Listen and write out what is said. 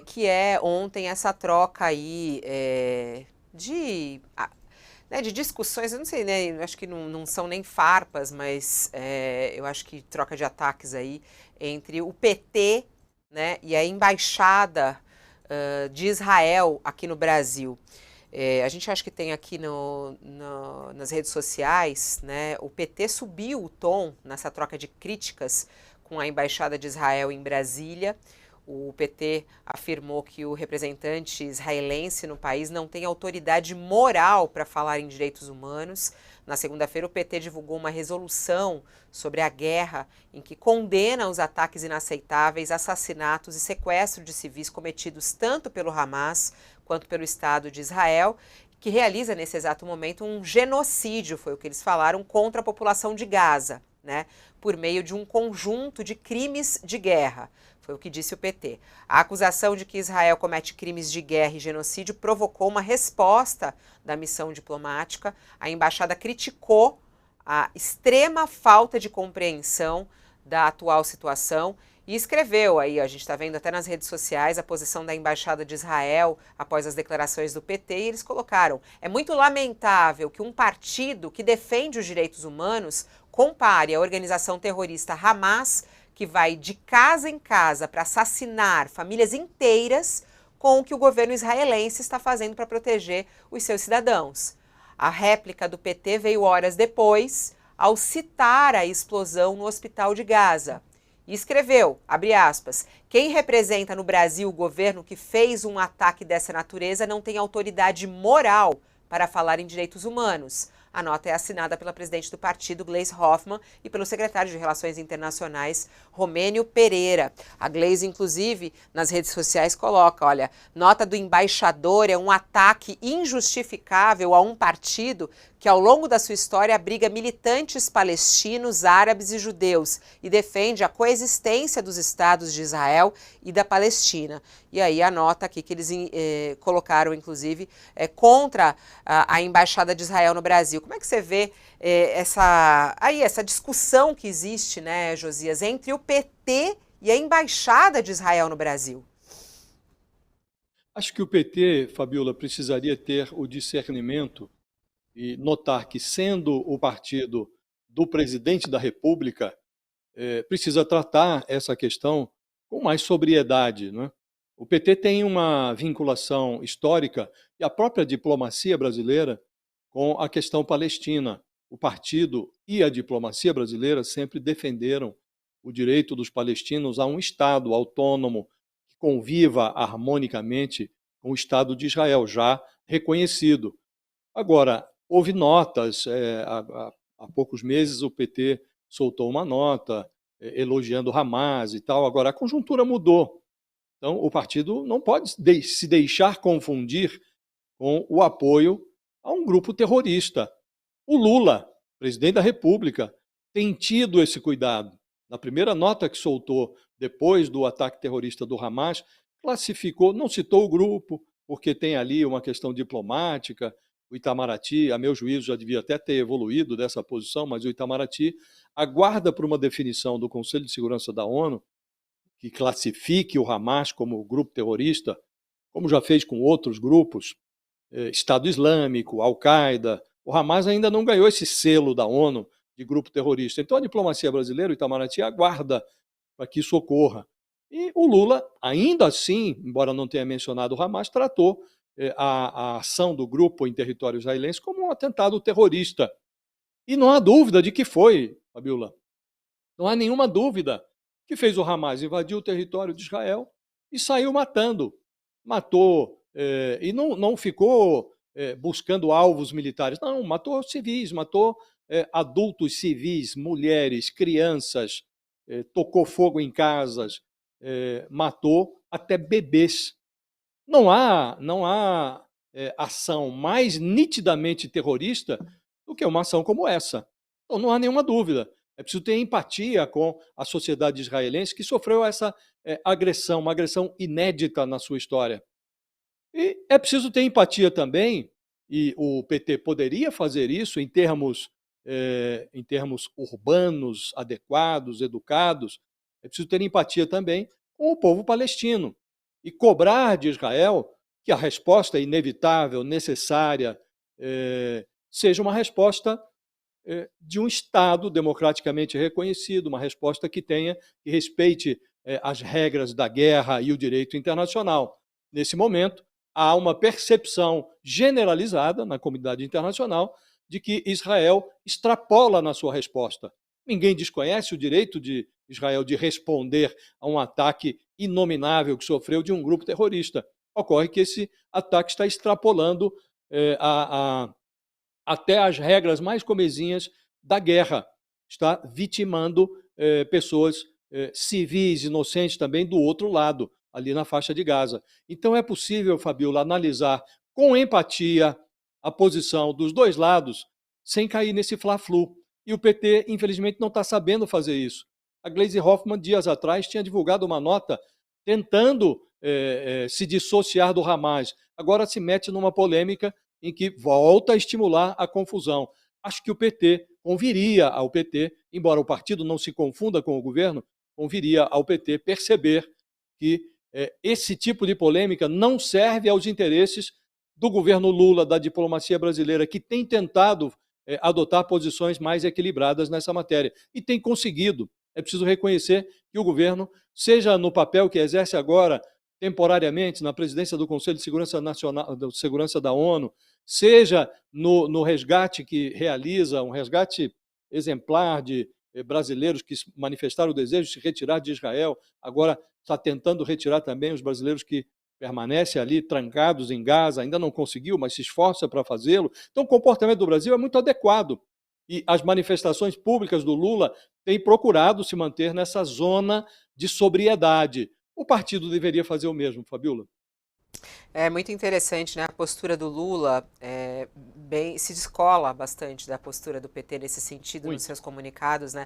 que é ontem essa troca aí de, né, de discussões, eu não sei, né, eu acho que não são nem farpas, mas eu acho que troca de ataques aí entre o PT, né, e a embaixada de Israel aqui no Brasil. A gente acha que tem aqui nas redes sociais, né, o PT subiu o tom nessa troca de críticas com a Embaixada de Israel em Brasília. O PT afirmou que o representante israelense no país não tem autoridade moral para falar em direitos humanos. Na segunda-feira, o PT divulgou uma resolução sobre a guerra em que condena os ataques inaceitáveis, assassinatos e sequestro de civis cometidos tanto pelo Hamas quanto pelo Estado de Israel, que realiza nesse exato momento um genocídio, foi o que eles falaram, contra a população de Gaza, né, por meio de um conjunto de crimes de guerra. Foi o que disse o PT. A acusação de que Israel comete crimes de guerra e genocídio provocou uma resposta da missão diplomática. A embaixada criticou a extrema falta de compreensão da atual situação e escreveu aí, a gente está vendo até nas redes sociais, a posição da Embaixada de Israel após as declarações do PT, e eles colocaram: é muito lamentável que um partido que defende os direitos humanos compare a organização terrorista Hamas, que vai de casa em casa para assassinar famílias inteiras, com o que o governo israelense está fazendo para proteger os seus cidadãos. A réplica do PT veio horas depois, ao citar a explosão no hospital de Gaza. E escreveu, abre aspas, quem representa no Brasil o governo que fez um ataque dessa natureza não tem autoridade moral para falar em direitos humanos. A nota é assinada pela presidente do partido, Gleisi Hoffmann, e pelo secretário de Relações Internacionais, Romênio Pereira. A Gleisi, inclusive, nas redes sociais coloca, olha, nota do embaixador é um ataque injustificável a um partido que ao longo da sua história abriga militantes palestinos, árabes e judeus e defende a coexistência dos estados de Israel e da Palestina. E aí a nota aqui que eles colocaram, inclusive, contra a Embaixada de Israel no Brasil. Como é que você vê essa discussão que existe, né, Josias, entre o PT e a Embaixada de Israel no Brasil? Acho que o PT, Fabiola, precisaria ter o discernimento e notar que, sendo o partido do presidente da República, precisa tratar essa questão com mais sobriedade, né? O PT tem uma vinculação histórica e a própria diplomacia brasileira com a questão palestina. O partido e a diplomacia brasileira sempre defenderam o direito dos palestinos a um Estado autônomo que conviva harmonicamente com o Estado de Israel, já reconhecido. Agora, houve notas, há poucos meses o PT soltou uma nota elogiando Hamas e tal. Agora, a conjuntura mudou. Então, o partido não pode se deixar confundir com o apoio a um grupo terrorista. O Lula, presidente da República, tem tido esse cuidado. Na primeira nota que soltou depois do ataque terrorista do Hamas, classificou, não citou o grupo, porque tem ali uma questão diplomática. O Itamaraty, a meu juízo, já devia até ter evoluído dessa posição, mas o Itamaraty aguarda por uma definição do Conselho de Segurança da ONU que classifique o Hamas como grupo terrorista, como já fez com outros grupos, Estado Islâmico, Al-Qaeda. O Hamas ainda não ganhou esse selo da ONU de grupo terrorista. Então a diplomacia brasileira, o Itamaraty, aguarda para que isso ocorra. E o Lula, ainda assim, embora não tenha mencionado o Hamas, tratou a ação do grupo em território israelense como um atentado terrorista. E não há dúvida de que foi, Fabiola. Não há nenhuma dúvida que fez o Hamas invadir o território de Israel e saiu matando. Matou, e não ficou buscando alvos militares, não, matou civis, matou adultos civis, mulheres, crianças, tocou fogo em casas, matou até bebês. Não há ação mais nitidamente terrorista do que uma ação como essa. Então, não há nenhuma dúvida. É preciso ter empatia com a sociedade israelense que sofreu essa agressão, uma agressão inédita na sua história. E é preciso ter empatia também, e o PT poderia fazer isso em termos urbanos, adequados, educados. É preciso ter empatia também com o povo palestino. e cobrar de Israel que a resposta inevitável, necessária, seja uma resposta de um Estado democraticamente reconhecido, uma resposta que respeite as regras da guerra e o direito internacional. Nesse momento, há uma percepção generalizada na comunidade internacional de que Israel extrapola na sua resposta. Ninguém desconhece o direito de Israel de responder a um ataque inominável que sofreu de um grupo terrorista. Ocorre que esse ataque está extrapolando até as regras mais comezinhas da guerra. Está vitimando pessoas civis, inocentes também do outro lado, ali na faixa de Gaza. Então é possível, Fabiola, analisar com empatia a posição dos dois lados sem cair nesse fla-flu. E o PT, infelizmente, não está sabendo fazer isso. A Gleisi Hoffmann, dias atrás, tinha divulgado uma nota tentando se dissociar do Hamas. Agora se mete numa polêmica em que volta a estimular a confusão. Acho que conviria ao PT, embora o partido não se confunda com o governo, conviria ao PT perceber que esse tipo de polêmica não serve aos interesses do governo Lula, da diplomacia brasileira, que tem tentado adotar posições mais equilibradas nessa matéria. E tem conseguido. É preciso reconhecer que o governo, seja no papel que exerce agora, temporariamente, na presidência do Conselho de Segurança Nacional, de Segurança da ONU, seja no resgate que realiza, um resgate exemplar de brasileiros que manifestaram o desejo de se retirar de Israel, agora está tentando retirar também os brasileiros que permanecem ali trancados em Gaza, ainda não conseguiu, mas se esforça para fazê-lo. Então, o comportamento do Brasil é muito adequado. E as manifestações públicas do Lula têm procurado se manter nessa zona de sobriedade. O partido deveria fazer o mesmo, Fabiola. É muito interessante, né? A postura do Lula se descola bastante da postura do PT nesse sentido nos Muito. seus comunicados, né?